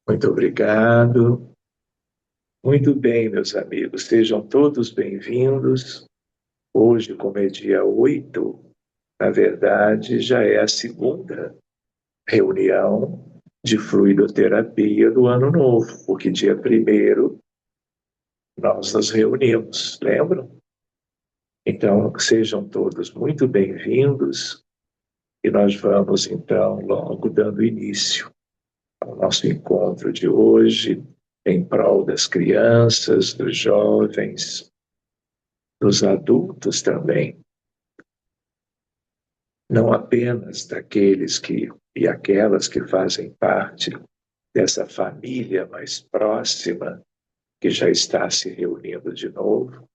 Muito obrigado. Muito bem, meus amigos, sejam todos bem-vindos. Hoje, como é dia 8, na verdade, já é a segunda reunião de fluidoterapia do ano novo, porque dia 1º nós nos reunimos, lembram? Então, sejam todos muito bem-vindos e nós vamos, então, logo dando início ao nosso encontro de hoje, em prol das crianças, dos jovens, dos adultos também, não apenas daqueles que e aquelas que fazem parte dessa família mais próxima, que já está se reunindo de novo,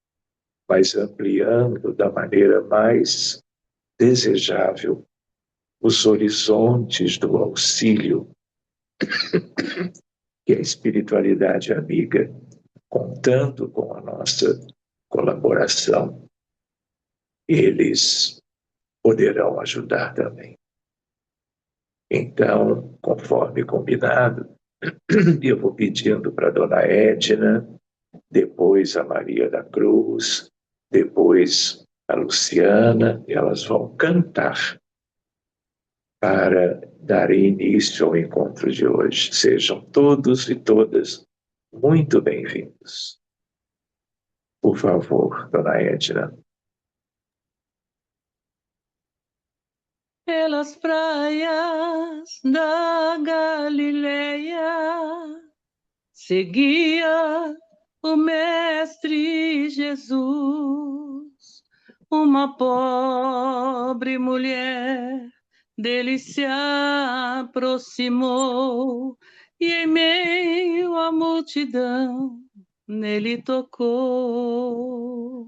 mas ampliando da maneira mais desejável os horizontes do auxílio que a espiritualidade amiga, contando com a nossa colaboração, eles poderão ajudar também. Então, conforme combinado, eu vou pedindo para a dona Edna, depois a Maria da Cruz, depois a Luciana, elas vão cantar para dar início ao encontro de hoje. Sejam todos e todas muito bem-vindos. Por favor, dona Edna. Pelas praias da Galileia, seguia o Mestre Jesus. Uma pobre mulher dele se aproximou e em meio à multidão nele tocou.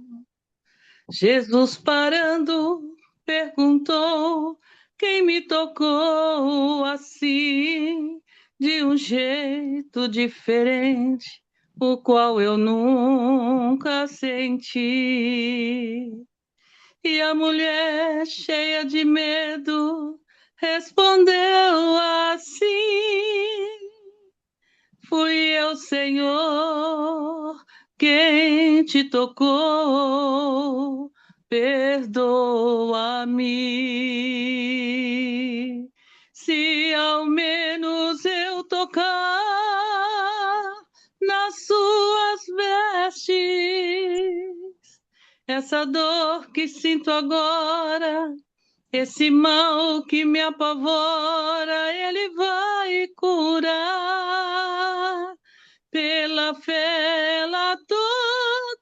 Jesus parando perguntou: quem me tocou assim, de um jeito diferente, o qual eu nunca senti. E a mulher, cheia de medo, respondeu assim: fui eu, Senhor, quem te tocou, perdoa-me. Se ao menos eu tocar nas suas vestes, essa dor que sinto agora, esse mal que me apavora, ele vai curar. Pela fé ela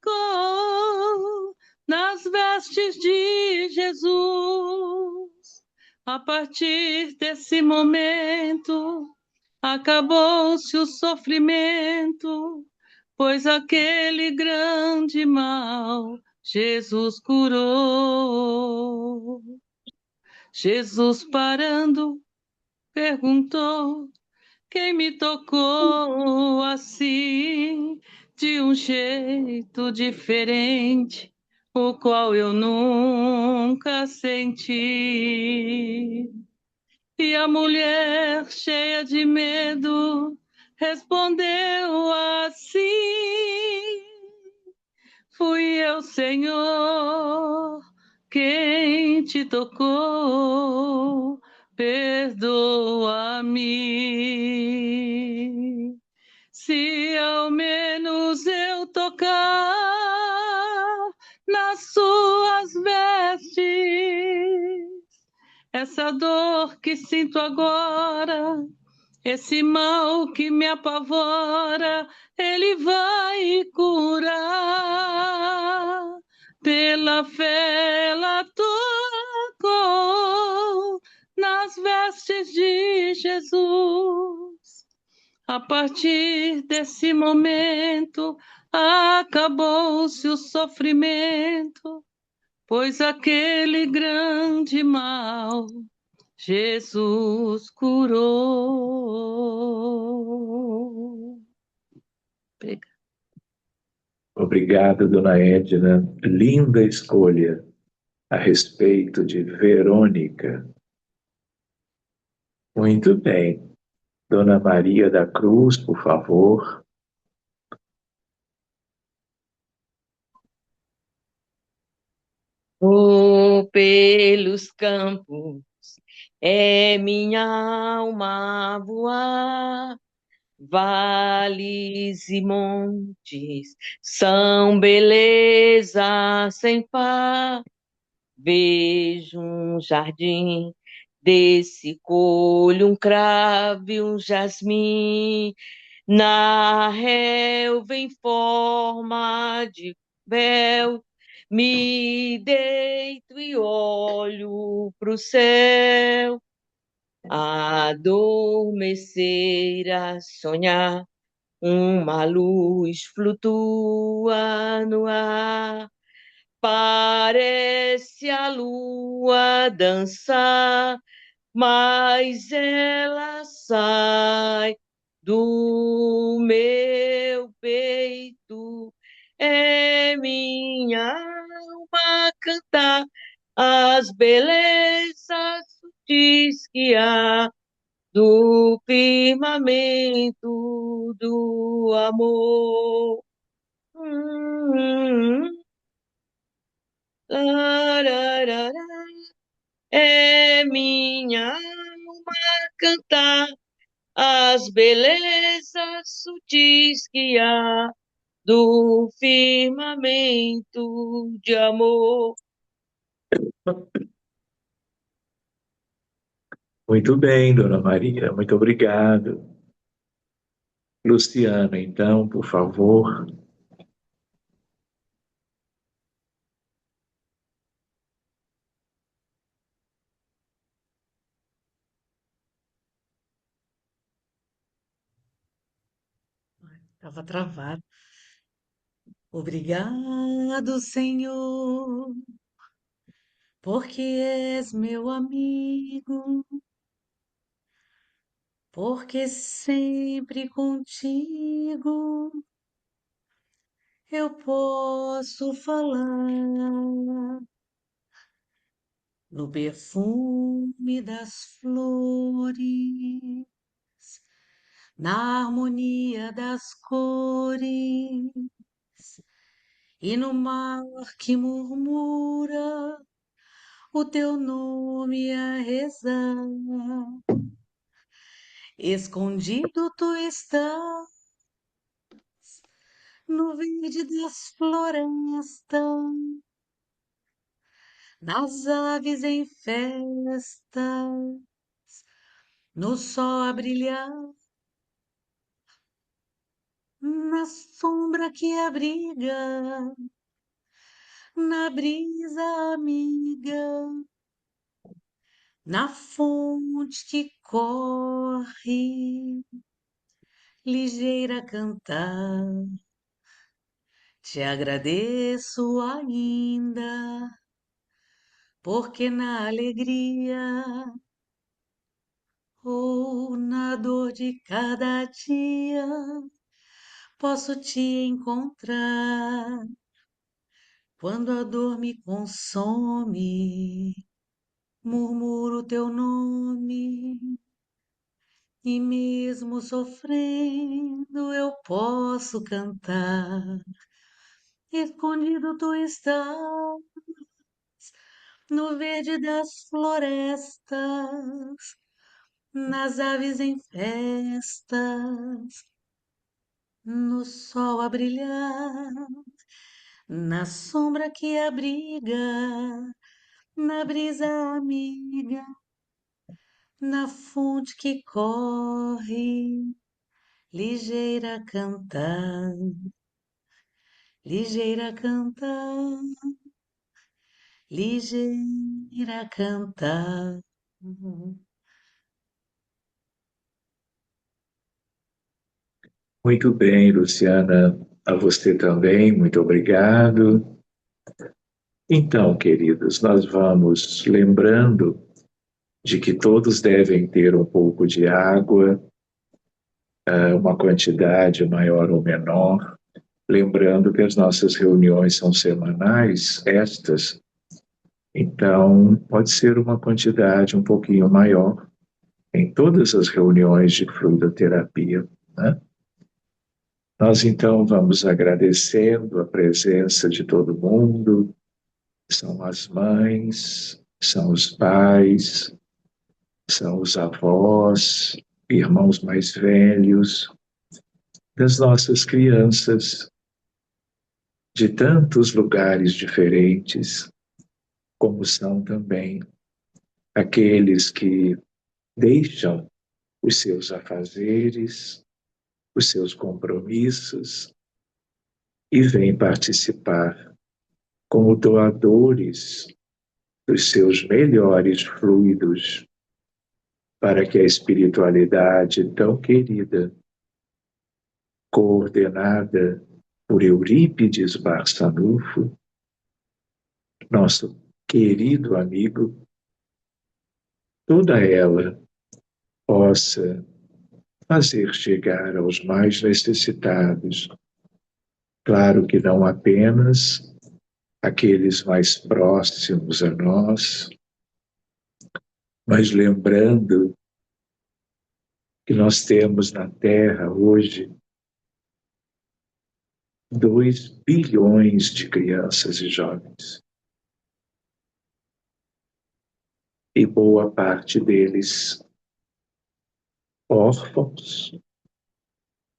tocou nas vestes de Jesus. A partir desse momento, acabou-se o sofrimento, pois aquele grande mal Jesus curou. Jesus parando, perguntou: quem me tocou assim, de um jeito diferente, o qual eu nunca senti? E a mulher, cheia de medo, respondeu assim: fui eu, Senhor, quem te tocou, perdoa-me. Se ao menos eu tocar nas suas vestes, essa dor que sinto agora, esse mal que me apavora, ele vai curar. Pela fé ela tocou nas vestes de Jesus. A partir desse momento, acabou-se o sofrimento, pois aquele grande mal Jesus curou. Obrigado, dona Edna. Linda escolha a respeito de Verônica. Muito bem. Dona Maria da Cruz, por favor. Vou pelos campos, é minha alma voar. Vales e montes são beleza sem par. Vejo um jardim, desse colho um cravo e um jasmim. Na relva em forma de véu, me deito e olho pro céu. Adormecer a sonhar, uma luz flutua no ar. Parece a lua dançar, mas ela sai do meu peito. É minha alma cantar as belezas sutis que há do firmamento do amor. Lararara. É minha alma cantar as belezas sutis que há do firmamento de amor. Muito bem, Dona Maria, muito obrigado. Luciano, então, por favor. Estava travado. Obrigado, Senhor, porque és meu amigo, porque sempre contigo eu posso falar no perfume das flores, na harmonia das cores e no mar que murmura o teu nome a rezar. Escondido tu estás no verde das florestas, nas aves em festa, no sol a brilhar, na sombra que abriga, na brisa amiga, na fonte que corre, ligeira a cantar. Te agradeço ainda, porque na alegria ou na dor de cada dia posso te encontrar. Quando a dor me consome, murmuro teu nome, e mesmo sofrendo eu posso cantar. Escondido tu estás no verde das florestas, nas aves em festas, no sol a brilhar, na sombra que abriga, na brisa amiga, na fonte que corre, ligeira a cantar, ligeira a cantar, ligeira a cantar. Muito bem, Luciana, a você também, muito obrigado. Então, queridos, nós vamos lembrando de que todos devem ter um pouco de água, uma quantidade maior ou menor. Lembrando que as nossas reuniões são semanais, então pode ser uma quantidade um pouquinho maior, em todas as reuniões de fluidoterapia, né? Nós então vamos agradecendo a presença de todo mundo, são as mães, são os pais, são os avós, irmãos mais velhos, das nossas crianças, de tantos lugares diferentes, como são também aqueles que deixam os seus afazeres, os seus compromissos e vêm participar como doadores dos seus melhores fluidos para que a espiritualidade tão querida, coordenada por Eurípides Barçanufo, nosso querido amigo, toda ela possa fazer chegar aos mais necessitados. Claro que não apenas aqueles mais próximos a nós, mas lembrando que nós temos na Terra hoje 2 bilhões de crianças e jovens. E boa parte deles órfãos,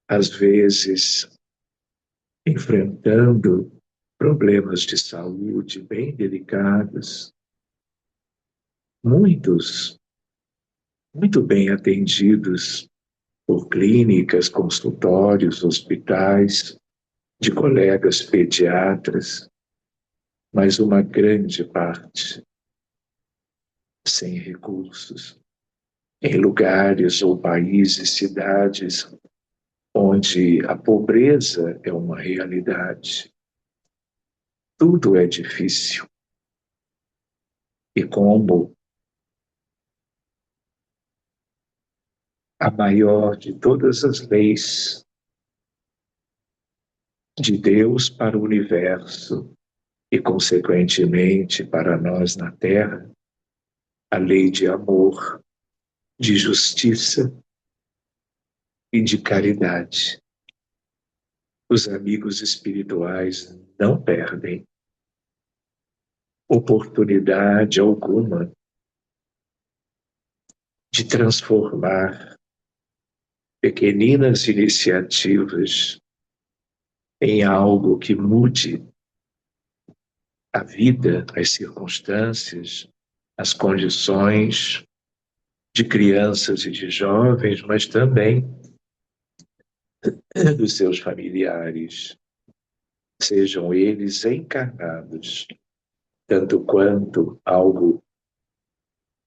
às vezes enfrentando problemas de saúde bem delicados, muitos muito bem atendidos por clínicas, consultórios, hospitais, de colegas pediatras, mas uma grande parte sem recursos, em lugares ou países, cidades onde a pobreza é uma realidade. Tudo é difícil. E como a maior de todas as leis de Deus para o universo e, consequentemente, para nós na Terra, a lei de amor, de justiça e de caridade. Os amigos espirituais não perdem oportunidade alguma de transformar pequeninas iniciativas em algo que mude a vida, as circunstâncias, as condições de crianças e de jovens, mas também dos seus familiares, sejam eles encarnados, tanto quanto algo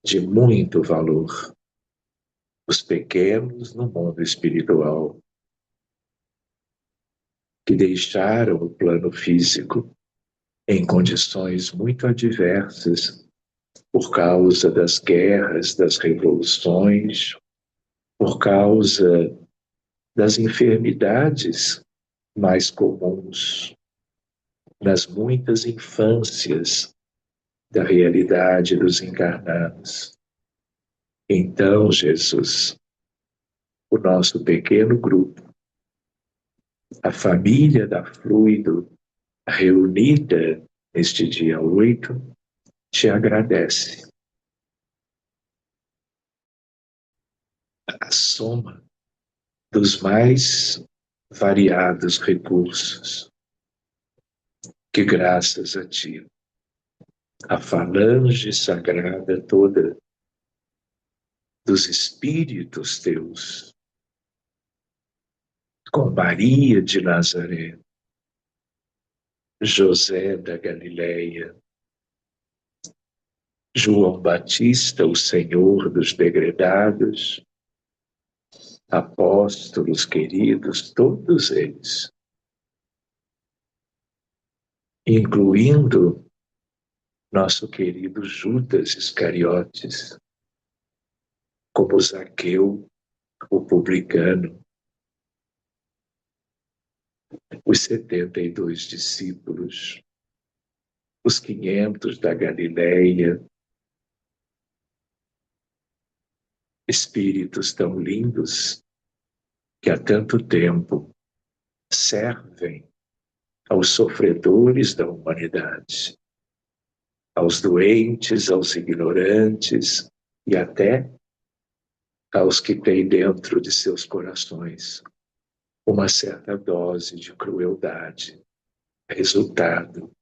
de muito valor. Os pequenos no mundo espiritual, que deixaram o plano físico em condições muito adversas por causa das guerras, das revoluções, por causa das enfermidades mais comuns nas muitas infâncias da realidade dos encarnados. Então, Jesus, o nosso pequeno grupo, a família da Fluido, reunida neste dia 8, te agradece. A soma dos mais variados recursos que, graças a ti, a falange sagrada toda dos espíritos teus, com Maria de Nazaré, José da Galileia, João Batista, o Senhor dos degredados, apóstolos queridos, todos eles, incluindo nosso querido Judas Iscariotes, como Zaqueu, o publicano, os 72 discípulos, os 500 da Galileia, espíritos tão lindos que há tanto tempo servem aos sofredores da humanidade, aos doentes, aos ignorantes e até aos que têm dentro de seus corações uma certa dose de crueldade, resultado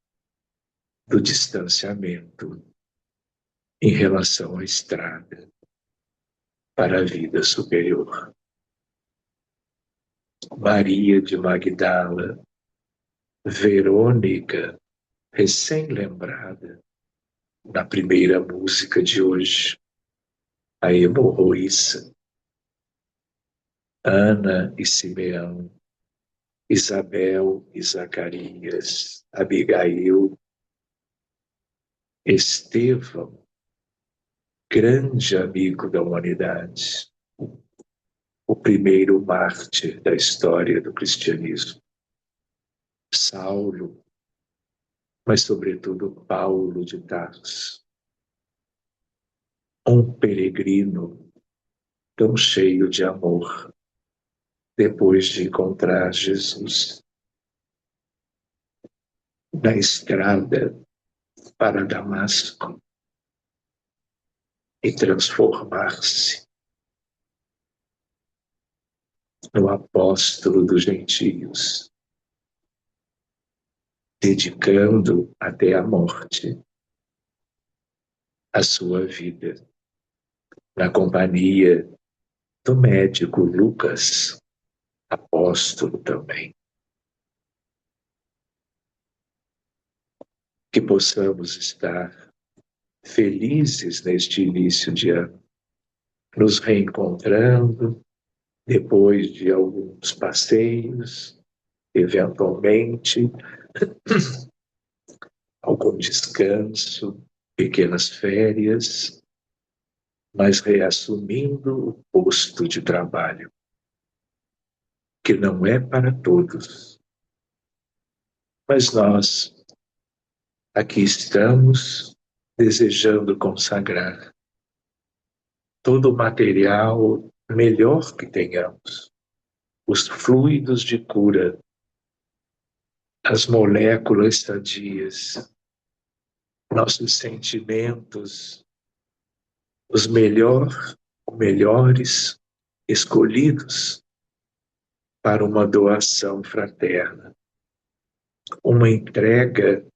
do distanciamento em relação à estrada para a vida superior. Maria de Magdala, Verônica, recém-lembrada, na primeira música de hoje, a hemorroíça, Ana e Simeão, Isabel e Zacarias, Abigail, Estevão, grande amigo da humanidade, o primeiro mártir da história do cristianismo, Saulo, mas sobretudo Paulo de Tarso, um peregrino tão cheio de amor, depois de encontrar Jesus na estrada para Damasco e transformar-se no apóstolo dos gentios, dedicando até a morte a sua vida na companhia do médico Lucas, apóstolo também. Que possamos estar felizes neste início de ano, nos reencontrando depois de alguns passeios, eventualmente, algum descanso, pequenas férias, mas reassumindo o posto de trabalho, que não é para todos. Mas nós aqui estamos desejando consagrar todo o material melhor que tenhamos, os fluidos de cura, as moléculas sadias, nossos sentimentos, os melhores escolhidos para uma doação fraterna, uma entrega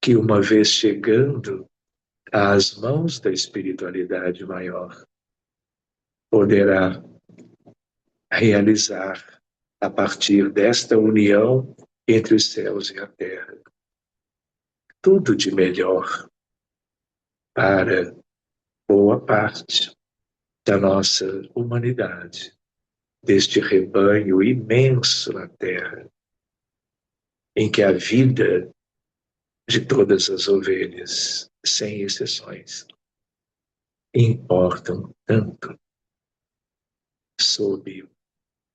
que, uma vez chegando às mãos da espiritualidade maior, poderá realizar a partir desta união entre os céus e a terra tudo de melhor para boa parte da nossa humanidade, deste rebanho imenso na terra, em que a vida de todas as ovelhas, sem exceções, importam tanto sob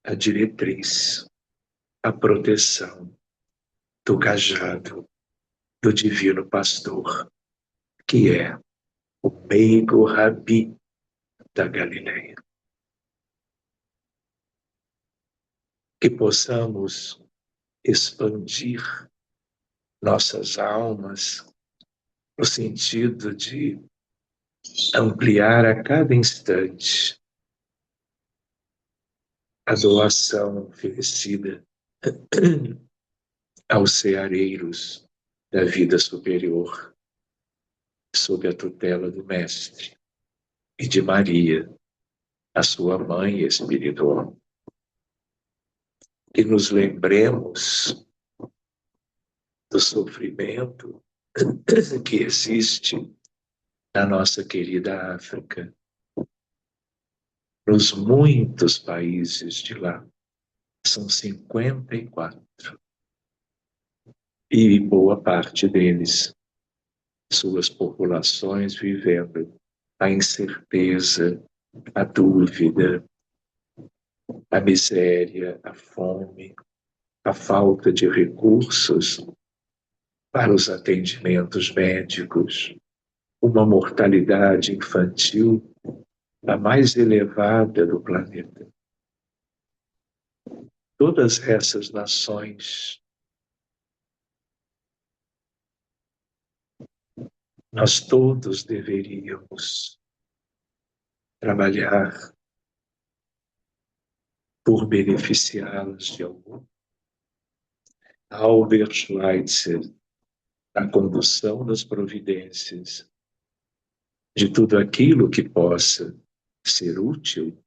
a diretriz, a proteção do cajado do divino pastor, que é o meigo Rabi da Galileia. Que possamos expandir nossas almas no sentido de ampliar a cada instante a doação oferecida aos ceareiros da vida superior, sob a tutela do Mestre e de Maria, a sua mãe espiritual. Que nos lembremos do sofrimento que existe na nossa querida África, nos muitos países de lá. São 54. E boa parte deles, suas populações vivendo a incerteza, a dúvida, a miséria, a fome, a falta de recursos para os atendimentos médicos, uma mortalidade infantil a mais elevada do planeta. Todas essas nações, nós todos deveríamos trabalhar por beneficiá-las de algum. Albert Schweitzer, na condução das providências, de tudo aquilo que possa ser útil,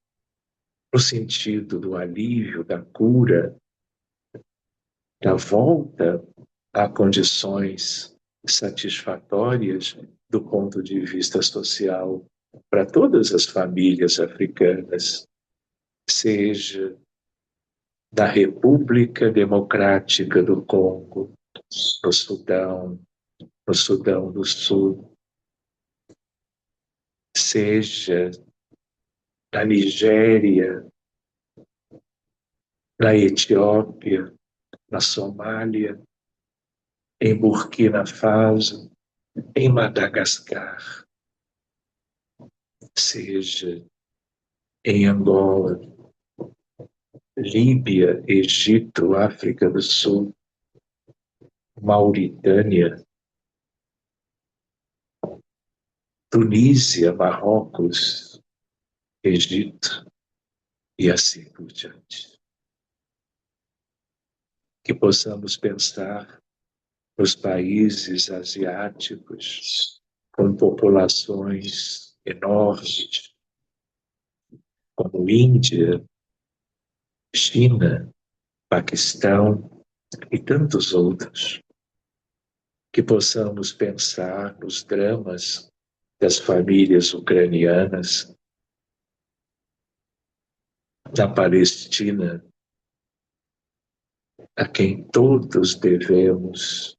no sentido do alívio, da cura, da volta a condições satisfatórias do ponto de vista social para todas as famílias africanas, seja da República Democrática do Congo, no Sudão do Sul, seja na Nigéria, na Etiópia, na Somália, em Burkina Faso, em Madagascar, seja em Angola, Líbia, Egito, África do Sul, Mauritânia, Tunísia, Marrocos, Egito e assim por diante. Que possamos pensar nos países asiáticos com populações enormes, como Índia, China, Paquistão e tantos outros. Que possamos pensar nos dramas das famílias ucranianas, da Palestina, a quem todos devemos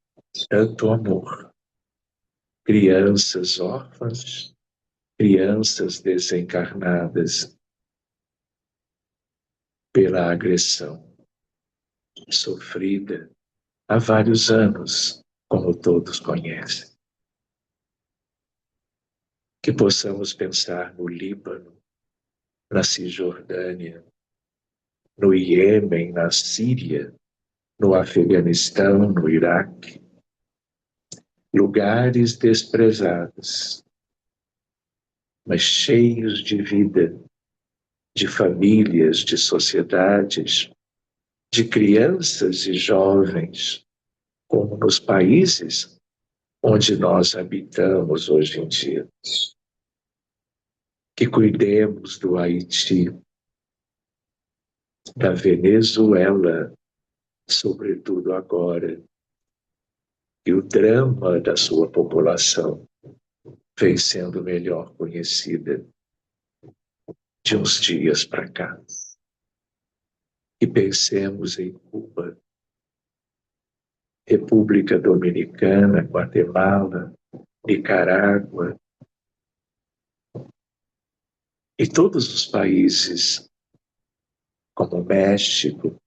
tanto amor. Crianças órfãs, crianças desencarnadas pela agressão sofrida há vários anos, como todos conhecem. Que possamos pensar no Líbano, na Cisjordânia, no Iêmen, na Síria, no Afeganistão, no Iraque, lugares desprezados, mas cheios de vida, de famílias, de sociedades, de crianças e jovens, como nos países onde nós habitamos hoje em dia. Que cuidemos do Haiti, da Venezuela, sobretudo agora, e o drama da sua população vem sendo melhor conhecida de uns dias para cá. E pensemos em Cuba, República Dominicana, Guatemala, Nicarágua e todos os países, como México,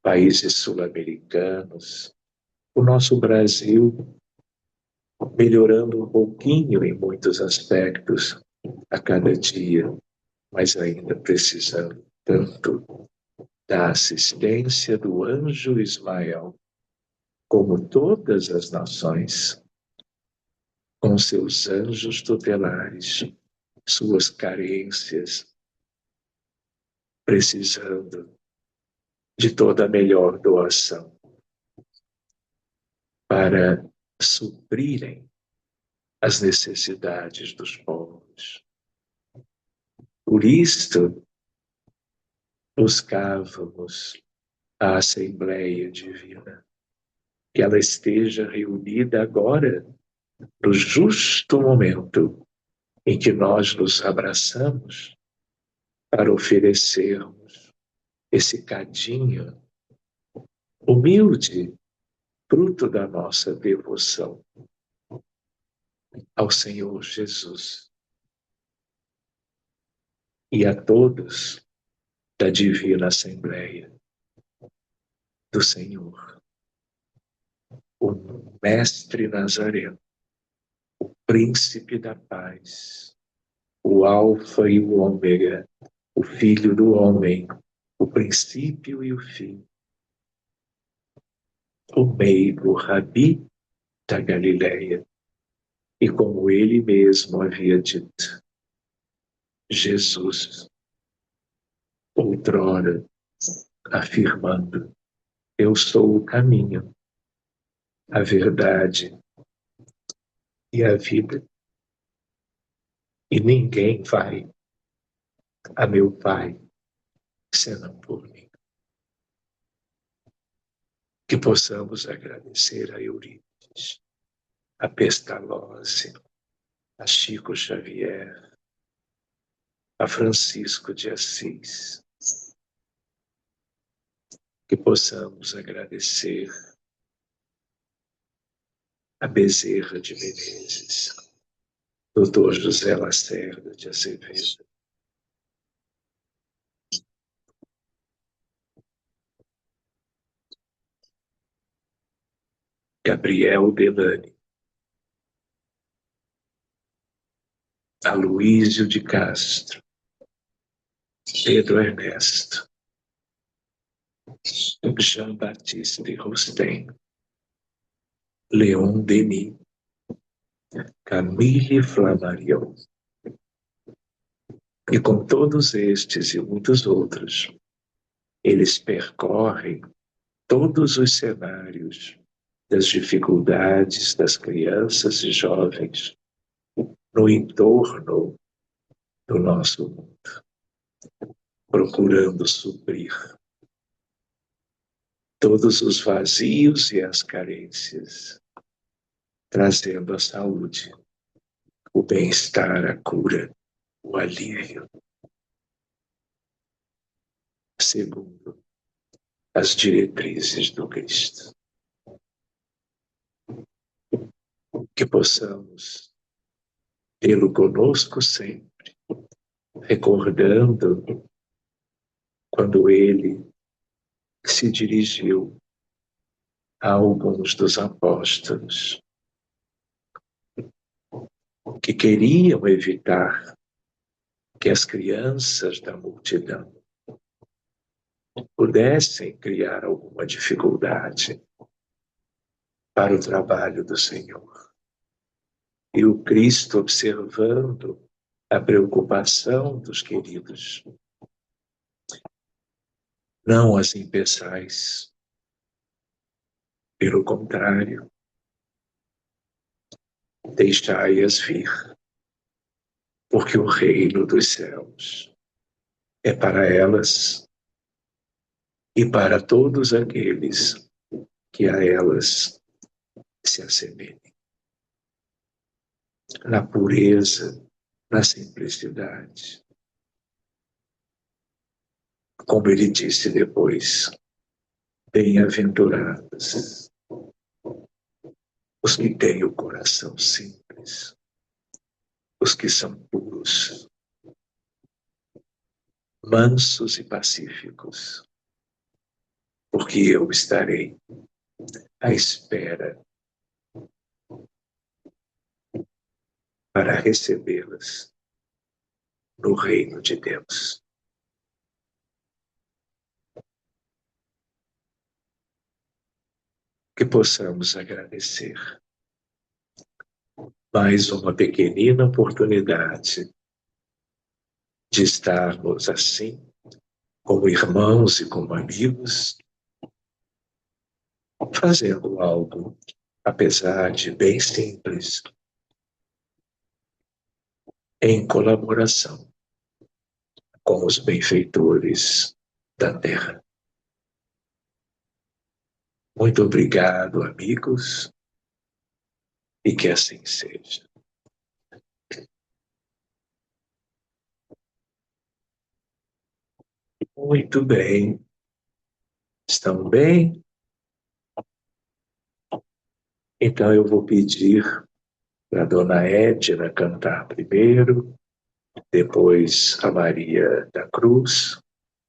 países sul-americanos, o nosso Brasil melhorando um pouquinho em muitos aspectos a cada dia, mas ainda precisando tanto da assistência do anjo Ismael, como todas as nações, com seus anjos tutelares, suas carências, precisando de toda a melhor doação para suprirem as necessidades dos povos. Por isto, buscávamos a Assembleia Divina, que ela esteja reunida agora, no justo momento em que nós nos abraçamos para oferecermos esse cadinho humilde, fruto da nossa devoção ao Senhor Jesus e a todos da Divina Assembleia do Senhor, o Mestre Nazareno, o Príncipe da Paz, o Alfa e o Ômega, o Filho do Homem, o princípio e o fim, o meigo Rabi da Galileia. E como ele mesmo havia dito, Jesus, outrora, afirmando: eu sou o caminho, a verdade e a vida, e ninguém vai a meu Pai senão por mim. Que possamos agradecer a Eurípides, a Pestalozzi, a Chico Xavier, a Francisco de Assis. Que possamos agradecer a Bezerra de Menezes, Dr. José Lacerda de Azevedo, Gabriel Delany, Aloísio de Castro, Pedro Ernesto, Jean-Baptiste Rosten, Leon Denis, Camille Flammarion. E com todos estes e muitos outros, eles percorrem todos os cenários das dificuldades das crianças e jovens no entorno do nosso mundo, procurando suprir todos os vazios e as carências, trazendo a saúde, o bem-estar, a cura, o alívio, segundo as diretrizes do Cristo. Que possamos tê-lo conosco sempre, recordando quando ele se dirigiu a alguns dos apóstolos que queriam evitar que as crianças da multidão pudessem criar alguma dificuldade para o trabalho do Senhor. E o Cristo, observando a preocupação dos queridos, não as impeçais, pelo contrário, deixai-as vir, porque o reino dos céus é para elas e para todos aqueles que a elas se assemelhem. Na pureza, na simplicidade. Como ele disse depois, bem-aventurados os que têm o coração simples, os que são puros, mansos e pacíficos, porque eu estarei à espera para recebê-las no reino de Deus. Que possamos agradecer mais uma pequenina oportunidade de estarmos assim, como irmãos e como amigos, fazendo algo, apesar de bem simples, em colaboração com os benfeitores da terra. Muito obrigado, amigos, e que assim seja. Muito bem. Estão bem? Então eu vou pedir para a dona Edna cantar primeiro, depois a Maria da Cruz,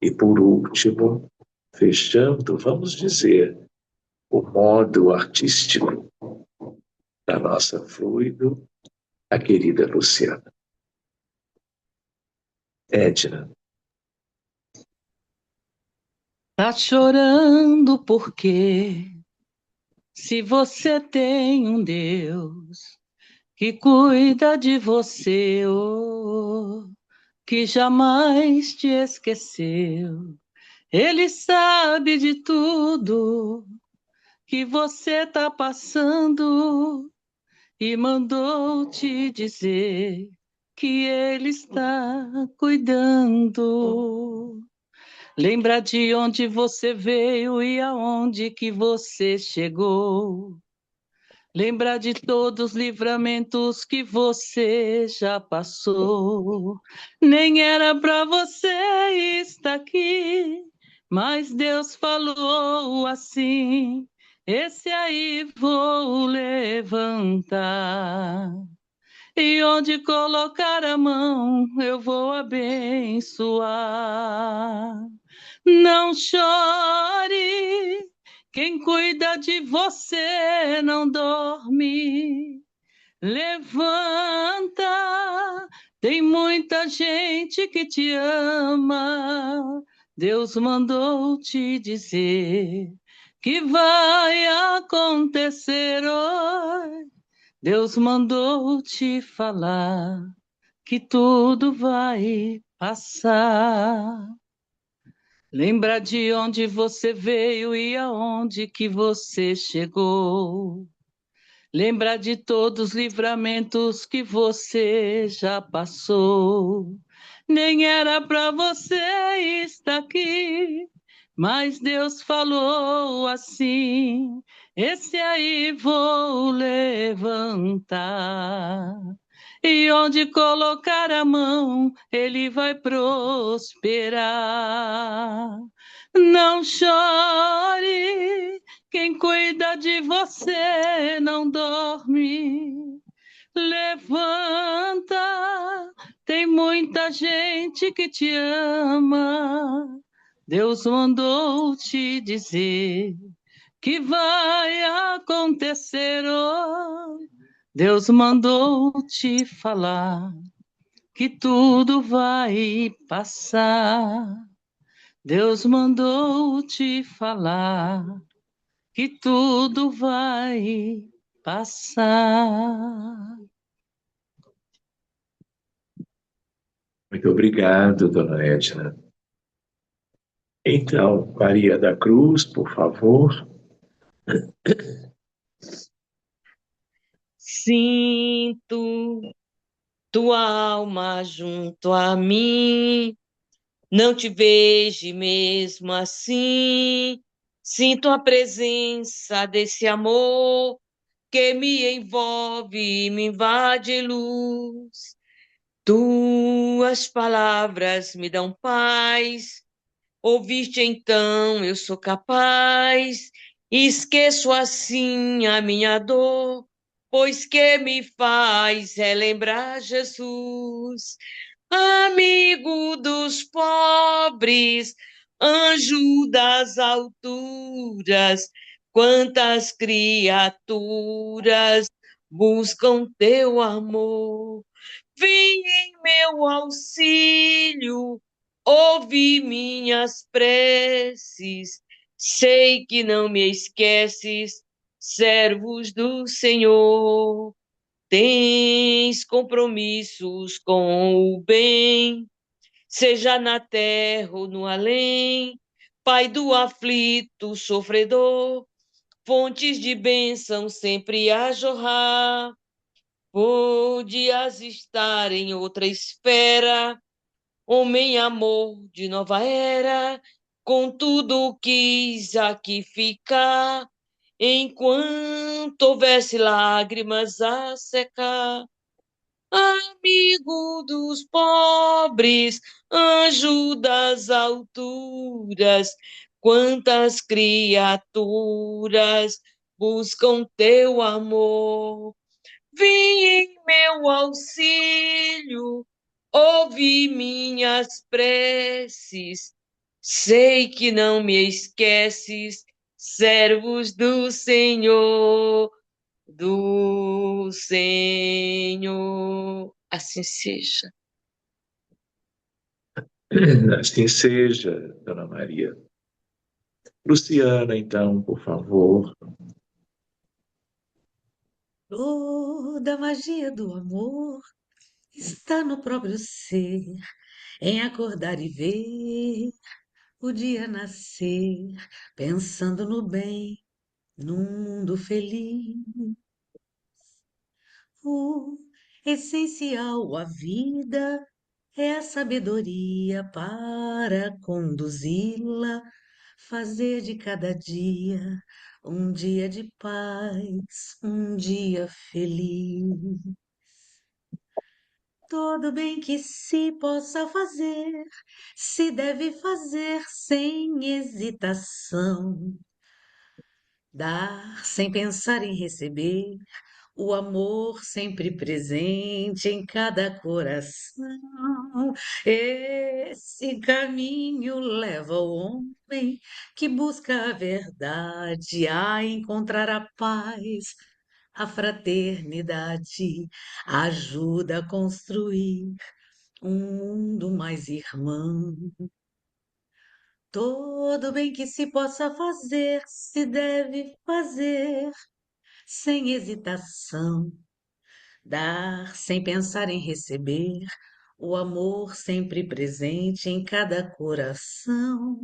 e por último, fechando, vamos dizer, o modo artístico da nossa fluido, a querida Luciana. Edna. Tá chorando por quê? Se você tem um Deus que cuida de você, oh, que jamais te esqueceu. Ele sabe de tudo que você tá passando e mandou te dizer que ele está cuidando. Lembra de onde você veio e aonde que você chegou. Lembra de todos os livramentos que você já passou. Nem era para você estar aqui, mas Deus falou assim: esse aí vou levantar. E onde colocar a mão, eu vou abençoar. Não chore, quem cuida de você não dorme. Levanta, tem muita gente que te ama. Deus mandou te dizer que vai acontecer hoje. Deus mandou te falar que tudo vai passar. Lembra de onde você veio e aonde que você chegou. Lembra de todos os livramentos que você já passou. Nem era para você estar aqui, mas Deus falou assim: esse aí vou levantar. E onde colocar a mão, ele vai prosperar. Não chore, quem cuida de você não dorme. Levanta, tem muita gente que te ama. Deus mandou te dizer que vai acontecer hoje. Deus mandou te falar que tudo vai passar. Deus mandou te falar que tudo vai passar. Muito obrigado, dona Edna. Então, Maria da Cruz, por favor. Sinto tua alma junto a mim, não te vejo mesmo assim. Sinto a presença desse amor que me envolve e me invade luz. Tuas palavras me dão paz. Ouviste então, eu sou capaz. Esqueço assim a minha dor, pois que me faz relembrar Jesus. Amigo dos pobres, anjo das alturas, quantas criaturas buscam teu amor. Vem em meu auxílio, ouve minhas preces, sei que não me esqueces, servos do Senhor. Tens compromissos com o bem, seja na terra ou no além, Pai do aflito, sofredor, fontes de bênção sempre a jorrar. Podias estar em outra esfera, homem amor de nova era, contudo quis aqui ficar, enquanto houvesse lágrimas a secar. Amigo dos pobres, anjo das alturas, quantas criaturas buscam teu amor. Vim em meu auxílio, ouvi minhas preces, sei que não me esqueces, servos do Senhor, do Senhor. Assim seja. Assim seja, Dona Maria. Luciana, então, por favor. Toda a magia do amor está no próprio ser, em acordar e ver o dia nascer, pensando no bem, num mundo feliz. O essencial à vida é a sabedoria para conduzi-la, fazer de cada dia um dia de paz, um dia feliz. Todo bem que se possa fazer, se deve fazer sem hesitação. Dar sem pensar em receber, o amor sempre presente em cada coração. Esse caminho leva o homem que busca a verdade a encontrar a paz. A fraternidade ajuda a construir um mundo mais irmão. Todo bem que se possa fazer, se deve fazer sem hesitação. Dar sem pensar em receber, o amor sempre presente em cada coração.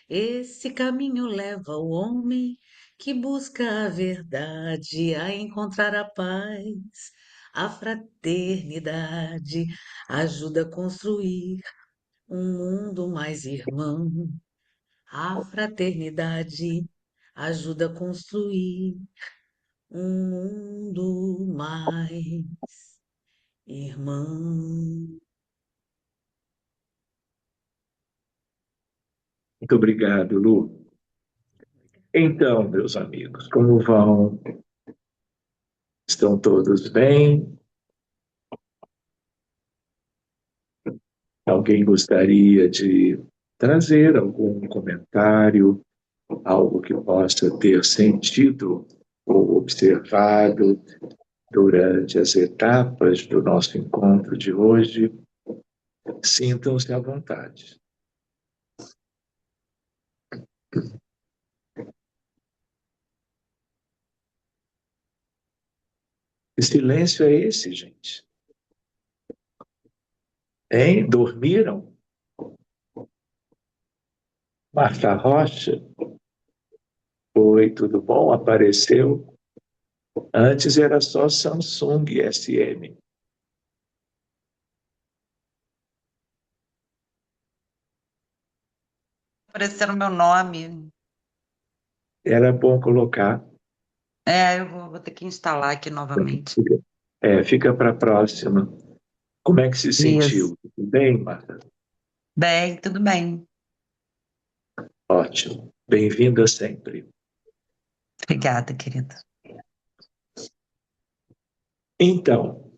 Esse caminho leva o homem que busca a verdade a encontrar a paz. A fraternidade ajuda a construir um mundo mais irmão. A fraternidade ajuda a construir um mundo mais irmão. Muito obrigado, Lu. Então, meus amigos, como vão? Estão todos bem? Alguém gostaria de trazer algum comentário, algo que possa ter sentido ou observado durante as etapas do nosso encontro de hoje? Sintam-se à vontade. Que silêncio é esse, gente? Hein? Dormiram? Marta Rocha? Oi, tudo bom? Apareceu? Antes era só Samsung SM. Aparecendo meu nome. Era bom colocar. Eu vou ter que instalar aqui novamente. Fica para a próxima. Como é que se Isso. sentiu? Tudo bem, Marta? Bem, tudo bem. Ótimo. Bem-vinda sempre. Obrigada, querida. Então,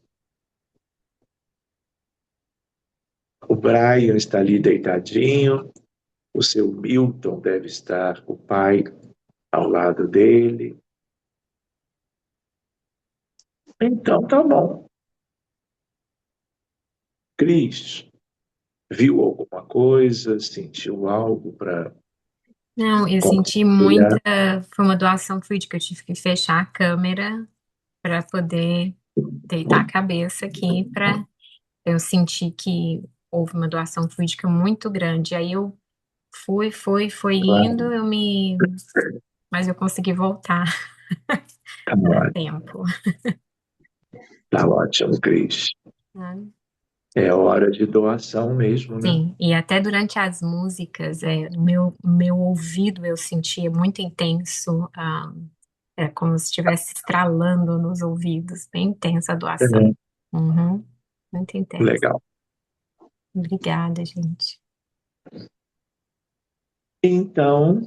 o Brian está ali deitadinho, o seu Milton deve estar, o pai, ao lado dele. Então, tá bom. Cris, viu alguma coisa? Sentiu algo para Não, eu senti compartilhar? muita. Foi uma doação fluida que eu tive que fechar a câmera para poder deitar a cabeça aqui, para eu sentir que houve uma doação fluídica muito grande. Aí eu foi indo, Claro, mas eu consegui voltar tá a ótimo, tempo. tá ótimo, Cris. Né? É hora de doação mesmo, né? Sim, e até durante as músicas, meu ouvido eu sentia muito intenso, é como se estivesse estralando nos ouvidos, bem intensa a doação. É, Uhum, muito intenso. legal. Obrigada, gente. Então,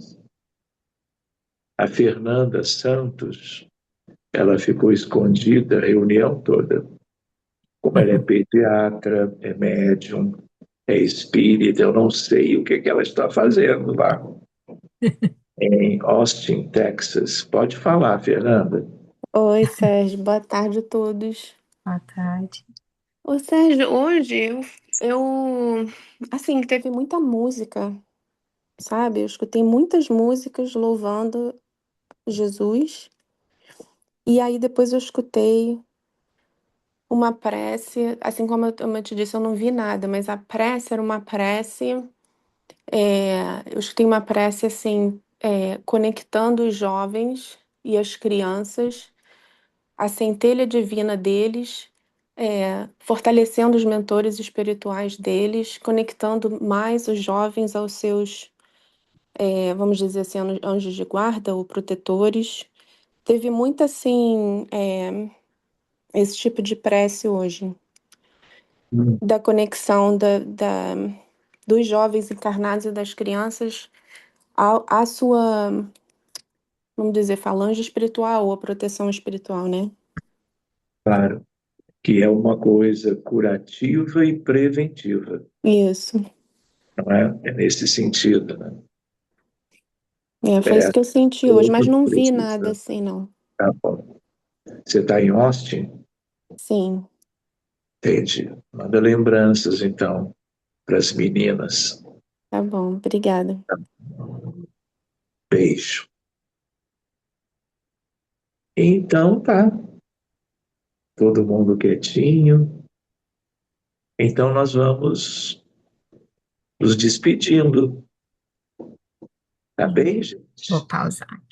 a Fernanda Santos, ela ficou escondida a reunião toda. Como ela é pediatra, é médium, é espírita, eu não sei o que ela está fazendo lá em Austin, Texas. Pode falar, Fernanda. Oi, Sérgio, boa tarde a todos. Boa tarde. Ô, Sérgio, hoje eu Eu, assim, teve muita música, sabe? Eu escutei muitas músicas louvando Jesus. E aí depois eu escutei uma prece, assim como eu te disse, eu não vi nada, mas a prece era uma prece, eu escutei uma prece assim, conectando os jovens e as crianças, a centelha divina deles, fortalecendo os mentores espirituais deles, conectando mais os jovens aos seus, vamos dizer assim, anjos de guarda ou protetores. Teve muito assim, esse tipo de prece hoje, Hum, da conexão dos jovens encarnados e das crianças à sua, vamos dizer, falange espiritual ou a proteção espiritual, né? claro, que é uma coisa curativa e preventiva, Isso. não é? É nesse sentido, né? Foi isso É, que eu senti hoje, mas todos não vi nada precisam. assim, não. Tá bom. Você está em Austin? Sim, Entendi. Manda lembranças, então, para as meninas. tá bom, obrigada. Beijo. Então tá, todo mundo quietinho. Então nós vamos nos despedindo, tá bem, gente? Vou pausar.